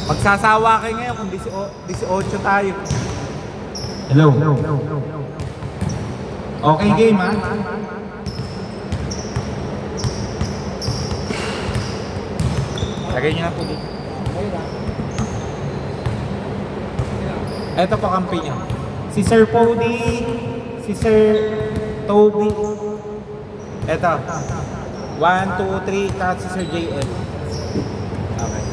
Magsasawa kayo ngayon kung 18 tayo. Hello. Okay, game ha? Lagay nyo na po dito. Ito po kampi niya. Si Sir Pody, si Sir Toby. Ito. 1, 2, 3, tapos si Sir JL. Okay.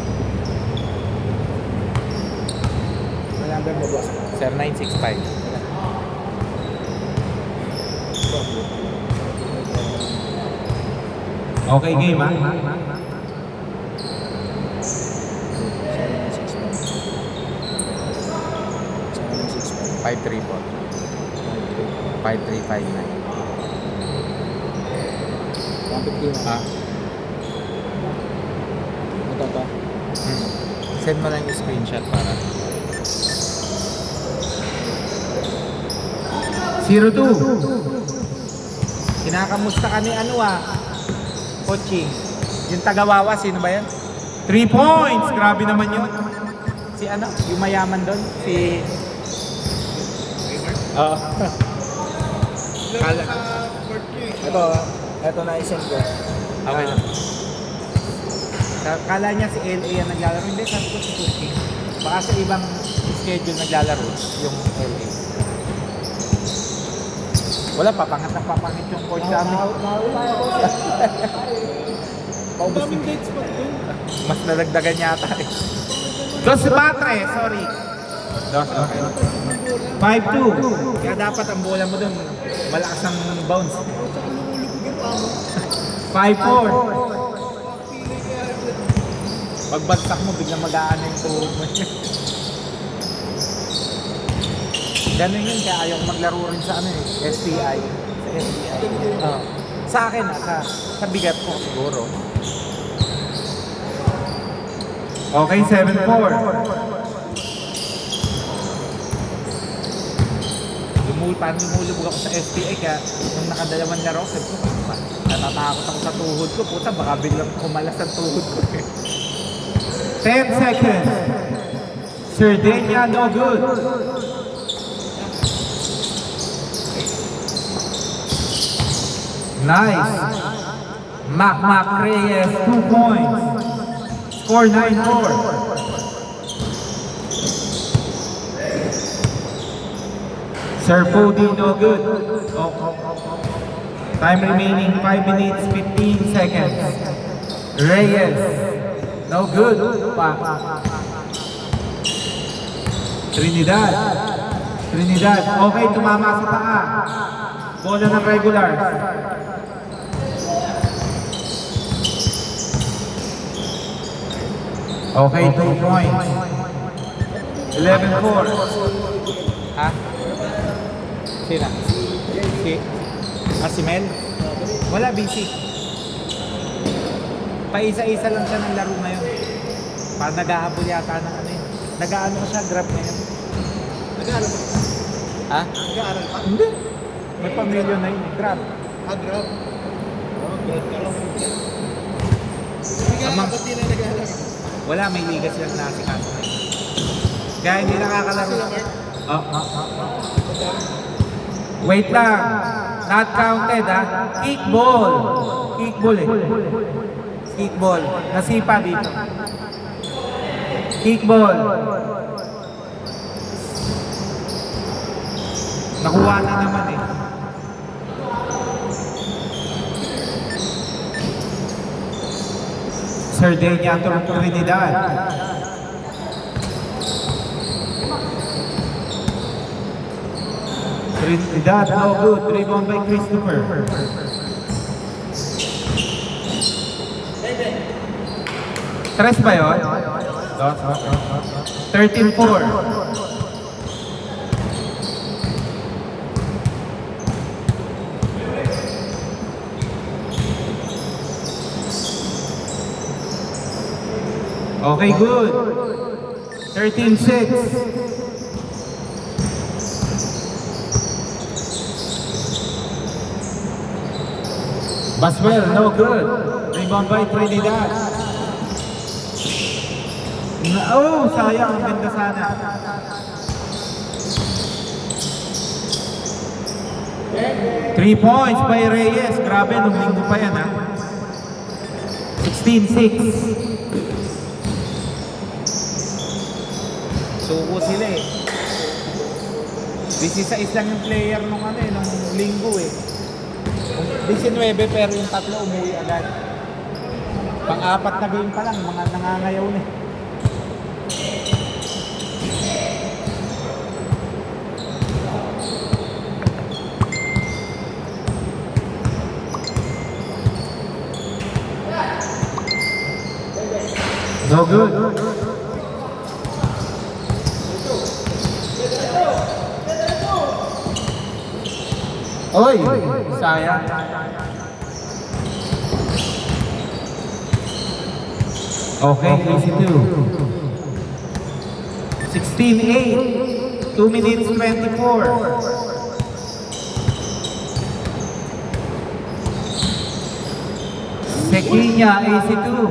Number mo, boss. Sir 965. Okay, game ha? 534. 5359. 150 na. Ah. Ito pa. Send mo lang yung screenshot para. 0-2. Kinakamusta ka ni Coaching. Yung tagawawa, sino ba yan? 3 points. Grabe naman yun. Si yung mayaman doon? Si... Oo. Kala. Ito na isend ko. Okay lang. Kala niya si LA ang naglalaro. Hindi, sabi ko si Coaching. Baka sa ibang schedule naglalaro yung LA. Wala, papangit yung coach sa amin. Paubos yung dates pa dun. Mas nadagdagan yata eh. Dos Batre, sorry. Okay. 5-2. Kaya dapat ang bola mo dun, malakas ang bounce. 5-4. Pagbagsak mo, biglang mag-aano yung tuhod mo. Ganun yun, kaya ayaw maglaro rin sa STI. Sa STI. Sa akin sa bigat ko siguro. Okay, 7-4. Parang lumulubog ako sa STI, kaya nung nakadalawang laro, sabi ko, natatakot ako sa tuhod ko. Puta, baka biglang kumalas ang tuhod ko. 10 seconds. Sardinia, no good. Nice. Mac Reyes, 2 points. Score 9-4. Sir Pody, no good. Time remaining 5 minutes 15 seconds. Reyes, no good. Trinidad, okay, tumama sa paa. Bola ng regular. Okay, 2 points. 11-4. Ha? Sino? Si Mel? Wala, busy. Paisa-isa lang siya ng laro ngayon. Parang nag-ahabol yata ng yun. Nag-aano siya, grab ngayon. Nag-aaral pa? Ha? Nag-aaral pa? Hindi. May pamilya na yun, grab. Grab? Grab ka lang. Amang- Ba't di na nag-aaral? Wala, may liga silang nasikaso na yun. Kaya hindi nakakalaro. Wait lang. Not counted ha. Kickball. Kickball eh. Kickball. Nasipa dito. Kickball. Nakuha na naman eh. Sardinia to Trinidad. Trinidad, no good. Rebound by Christopher. Tres ba yun? 13-4. Okay, good. 13-6. Baswell, no good. Rebound by Trinidad. Oh, sayang. Ang ganda sana. Three points by Reyes. Grabe, nung linggo pa yan, ha? 16-6. Suko sila eh. 16 lang yung player nung ano eh, nung linggo eh. 19 pero yung tatlo umuwi agad. Pang-apat na game pa lang, mga nangangayaw na eh. No good. Oy, sayang. Okay, easy two. 16-8. 2 minutes 24. Sequinya, easy two.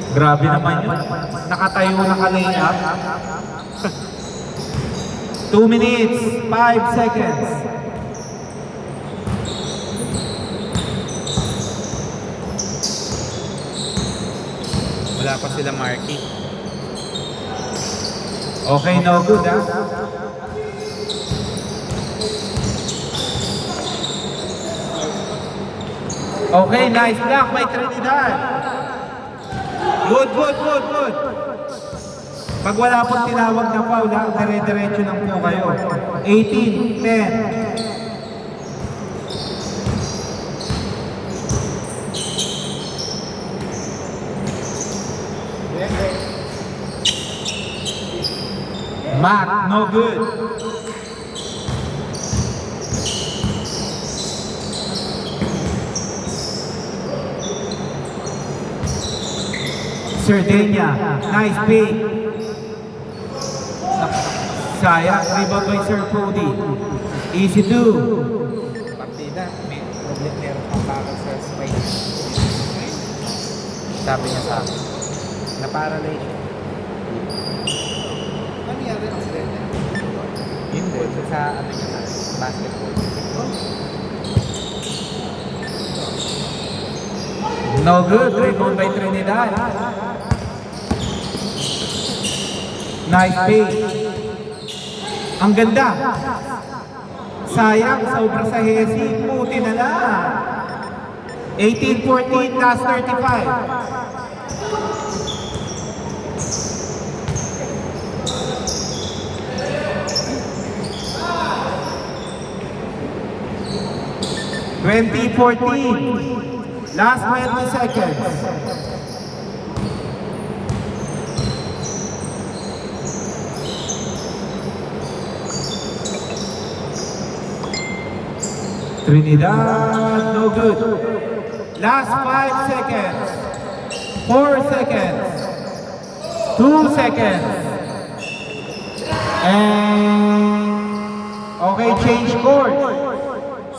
Grabe naman yun. Nakatayo na ka-layup. 2 minutes, 5 seconds. Wala pa sila Marky. Okay, no good, ha? Okay, nice block by Trinidad. Good, good, good, good. Pag wala pong tinawag na foul, ha, dire-diretso lang po kayo. 18-10. Mac, no good. Sardenia, nice pick. Sayang, rebound by Sir Cody. Easy two. Partida, may problem, meron pang bakal sa spine. Sabi niya sa akin, na-paralyze siya. Ano yan rin accident niya? Hindi, sa ano niya na, basketball. No good, rebound by Trinidad. Nice pick. Ang ganda. Sayang, sobra sa Hesi. Puti na lang. 18-14, last 35. 20-14. Last 20 seconds. Trinidad, no good. Last 5 seconds. 4 seconds. 2 seconds. And okay, change court.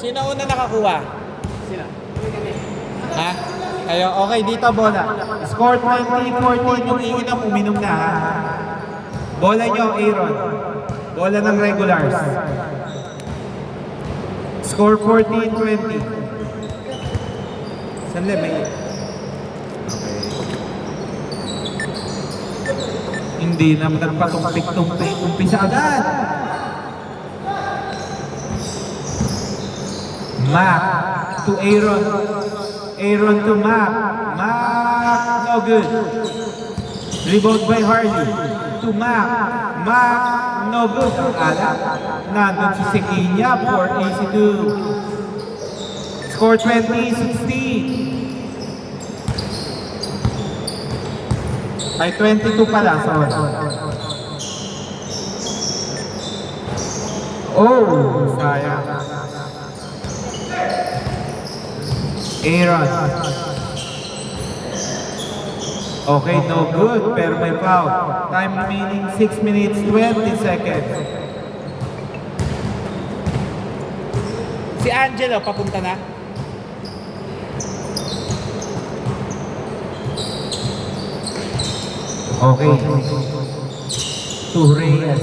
Sino una nakakuha? Sila. Ha? Kayo, okay, dito bola. Score 20-14, yung iinom, uminom na, ha? Bola nyo, Aaron. Bola ng regulars. Score 14-20. Sandali, may... Hindi na nagpatumpik-tumpik. Umpisa agad. Mac to Aaron. Aaron to Mac. Mac, no good. Rebound by Harley. To Mac. Mac, no good. Ang ala. Nandun si Sequinya for easy two. Score 20-16. Ay, 22 pala, sorry. Oh, sayang. Aaron. Okay, no good, pero may foul. Time remaining 6 minutes, 20 seconds. Si Angelo, papunta na? Okay. To Reyes.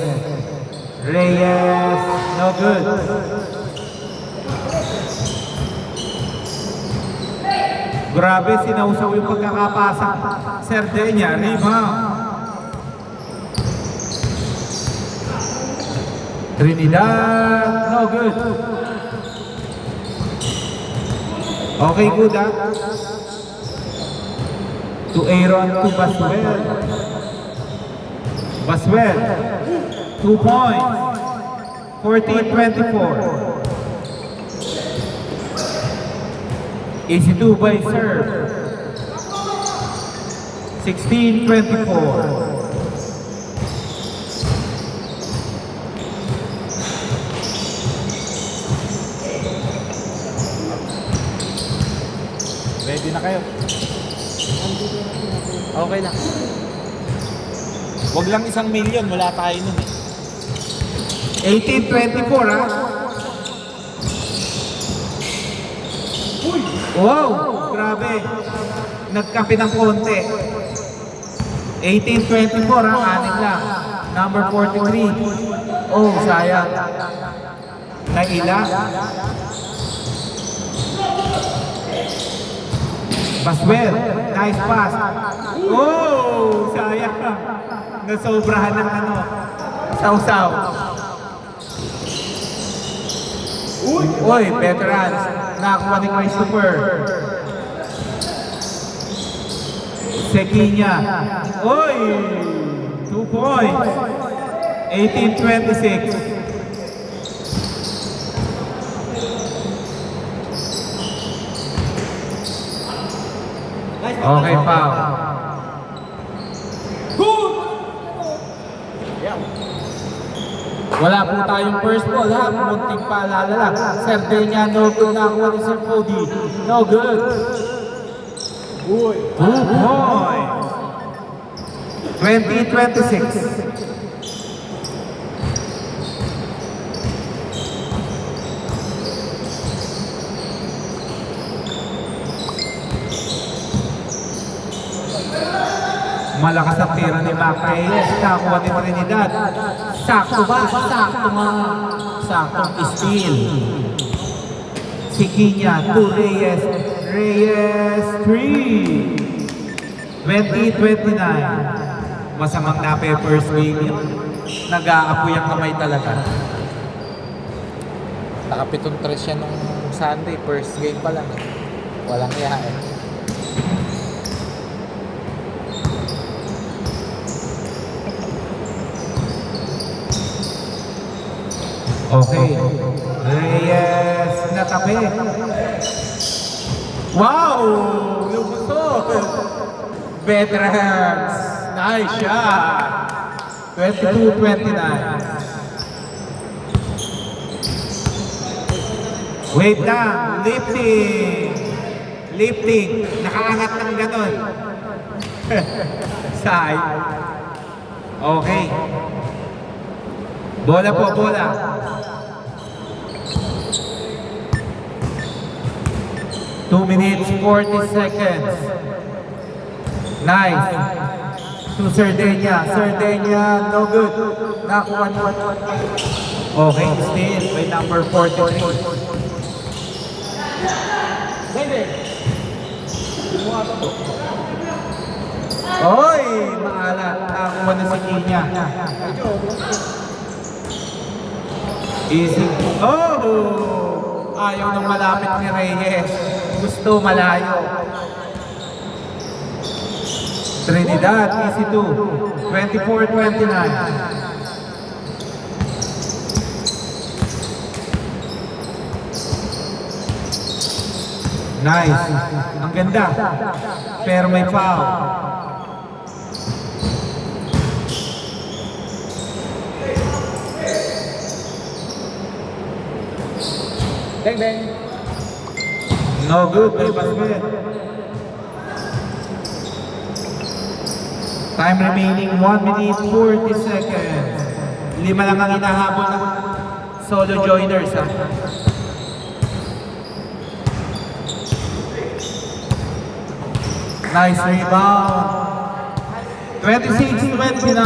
Reyes, no good. Grabe, sinausaw yung pagkakapasa. Serdenya, rebound. Trinidad, no good. Okay, good ah. To Aaron, to Baswell. Baswell, 2 points. 14-24. Easy 2 by serve. 16-24. Ready na kayo? Okay lang. Huwag lang 1,000,000, wala tayo nun eh. 18-24 ha. Wow, grabe. Nagkape ng konti. 18-24 ha, anin lang. Number 43. Oh, sayang. Naila. Baswell, nice pass. Oh, sayang. Nasobrahan ng ano. Sausaw. Uy, veterans. Nakakuha ni Christopher. Sekinya. Uy, 2 points. 18-26. Okay, foul. Wala po tayong first ball ha. Munting paalala lang. Serdenya, no good. Nakuha ni Sir Cody. No good. 2 points. 20-26. Malakas ang tira ni Mac Reyes. Nakuha ni Trinidad. Sakto ba? Sakto nga. Saktong steal. Si Kinya to Reyes. Reyes 3. 20-29. Masamang nape first game. Nag-aapoy ang kamay talaga. Nakapitong 3 yan nung Sunday, first game pa lang. Walang yain. Okay. Reyes natabi. Wow! Lumusot! Veterans! Nice shot! 22-29. Wait lang! Lifting! Lifting! Nakaangat ng ganon. Side. Okay. Bola po, bola. Two minutes, 40 seconds. Nice. To Serdenya. Serdenya, no good. Nakuha niya. Okay, still by number 43. Oy, maalat. Nakuha na si Kinya. Easy. Oh! Ayaw nang malapit ni Reyes. Gusto malayo. Trinidad, easy 2. 24-29. Nice. Ang ganda. Pero may foul. Bang, bang. No good, may basket. Time remaining 1 minute 40 seconds. 5 lang ang hinahabol ng solo joiners ha. Nice rebound. 26-29.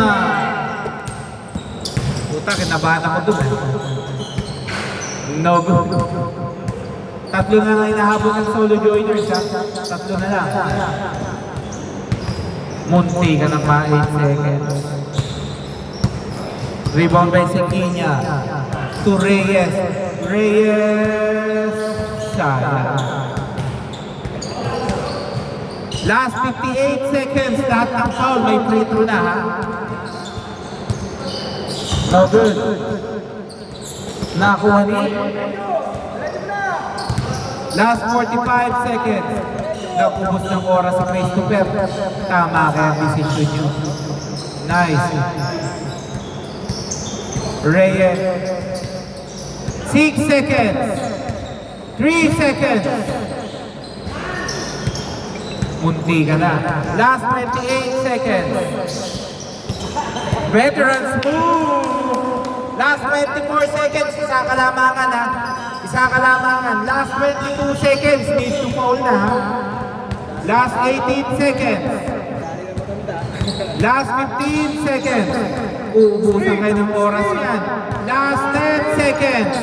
Puta, kinabahan ako dun. No good. Tatlo na lang inahabol ng solo joiners, ha? Tatlo na lang. Munti ka ng 8 seconds. Rebound by Sequinha. To Reyes. Reyes. Sayang. Last 58 seconds. Lahat ng foul. May free throw na, ha? No good. Nakuha ni. Last 45 seconds. Nagubos ng oras sa face to pair. Tama kaya decision nyo. Nice. Reyes. 6 seconds. 3 seconds. Munti ka na. Last 28 seconds. Veterans move. Last 24 seconds. Isa kalamangan, ha. Isa kalamangan. Last 22 seconds. Need to foul na, ha. Last 18 seconds. Last 15 seconds. Uubusan kayo ng oras yan. Last 10 seconds.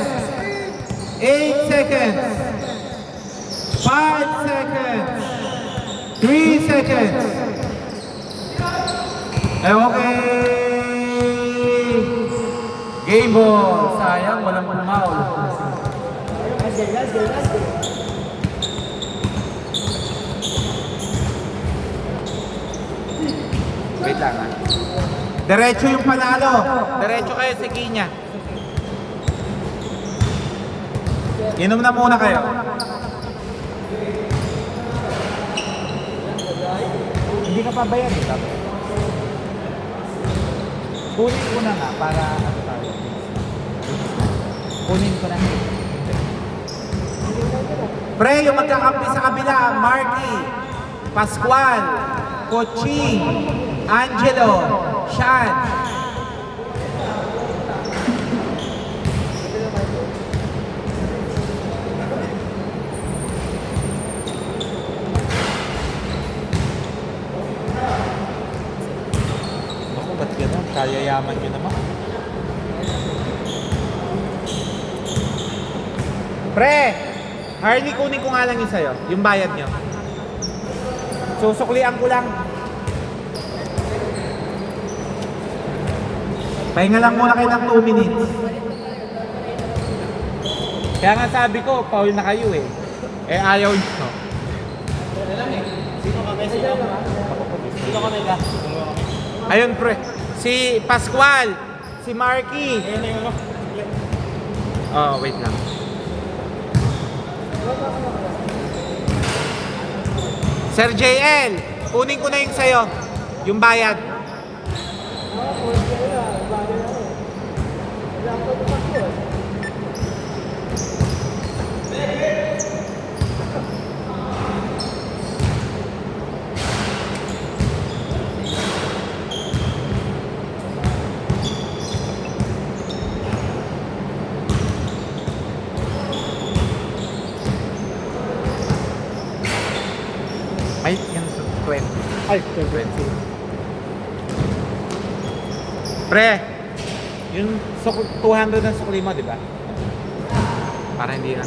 8 seconds. 5 seconds. 3 seconds. Okay. Game ball. Sayang, walang pumaul. Wait lang, ha. Diretso yung panalo. Diretso kayo sa Sequinha. Inom na muna kayo. Hindi ka pa bayad, eh. Kunin ko na nga para ano tayo. Kunin ko na. Pre, yung magkakampi sa kabila, Marky, Pascual, Coaching, Angelo, Sean. Ako, ba't gano'n? Kayayaman nyo naman. Pre! Harley, kunin ko nga lang yun sa'yo. Yung bayad nyo. Susuklian ko lang. Pahinga lang muna kayo ng 2 minutes. Kaya nga sabi ko, foul na kayo eh. Eh ayaw nyo. Sino kami ka? Ayun pre. Si Pascual. Si Marky. Oh, wait lang. Sir JL, kunin ko na yung sa'yo. Yung bayad. Ay, yung 20. Ay, 20. Pre, yung 200 ng sukli mo, di ba? Para hindi na.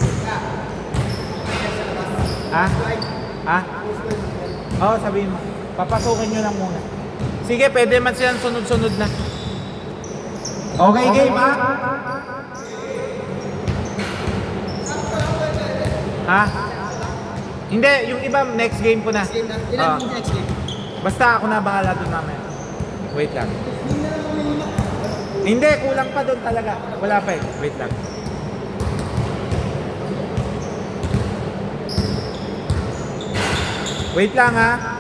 Ha? Ha? Oo, sabihin mo. Papasukin nyo lang muna. Sige, pwede man silang sunod-sunod na. Okay, game, ha? Ha? Hindi, yung iba, next game ko na. Ilan yung next game? Basta ako na bahala doon mamaya. Wait lang. Hindi, kulang pa doon talaga. Wala pa eh. Wait lang. Wait lang ha.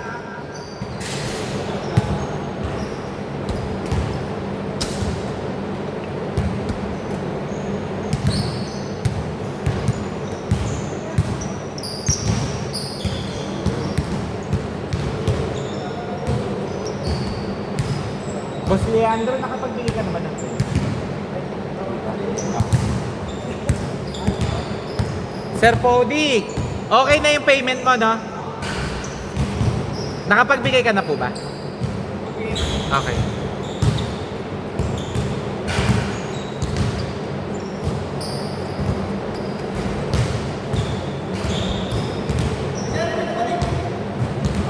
Boss Leandro, nakapagbili ka naman ng pwede. Sir Pody, okay na yung payment mo, no? Nakapagbigay ka na po ba? Okay, Okay.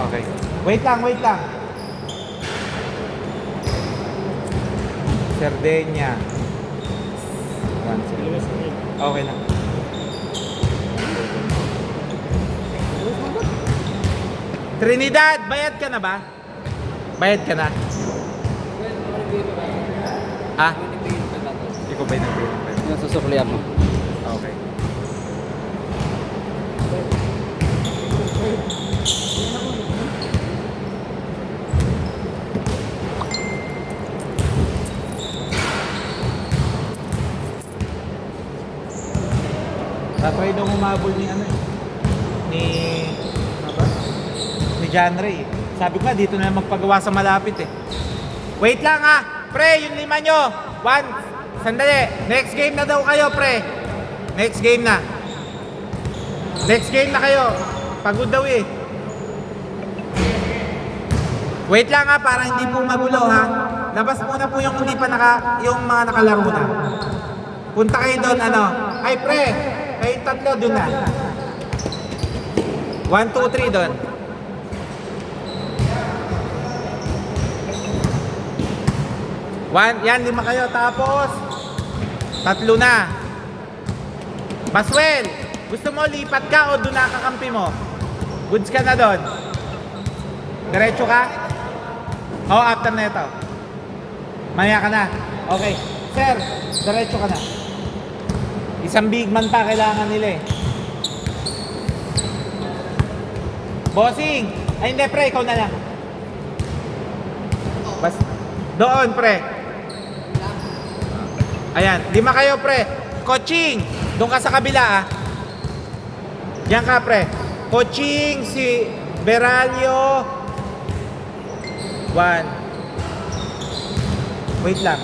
Okay. Wait lang, wait lang. Sardinia. Okay na. Trinidad, bayad ka na ba? Bayad ka na? Ah? Hindi ko ba yung nag-pay? Yung susuklian mo. Okay. Tatry daw humabol ni ano eh. Ni John Ray. Sabi ko nga, dito na magpagawa sa malapit eh. Wait lang ha! Pre, yung 5 nyo! 1, sandali. Next game na daw kayo, pre. Next game na. Next game na kayo. Pagod daw eh. Wait lang ha, para hindi po magulo ha. Labas muna po yung hindi pa yung mga nakalaro na. Punta kayo doon, ano. Ay, pre! Kayong tatlo doon na. 1, 2, 3 doon. 1, yan, 5 kayo. Tapos, 3 na. Baswell, gusto mo lipat ka o doon nakakampi mo? Goods ka na doon. Diretso ka? Oo, after na ito. Maya ka na. Okay. Sir, diretso ka na. Isang big man pa kailangan nila eh. Bossing! Ay hindi pre, ikaw na lang. Bas, doon pre. Ayan, 5 kayo pre. Coaching! Doon ka sa kabila ah. Diyan ka pre. Coaching si Beralio. 1. Wait lang.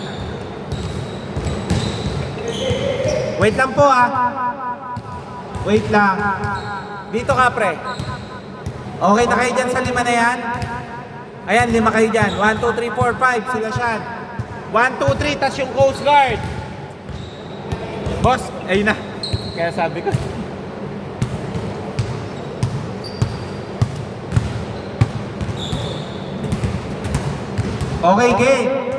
Wait lang po ah. Wait lang. Dito ka pre. Okay na kayo dyan sa 5 na yan? Ayan, 5 kayo dyan. 1, 2, 3, 4, 5. Sila siyan. 1, 2, 3. Tas yung Coast Guard. Boss, ayun na. Kaya sabi ko. Okay, game.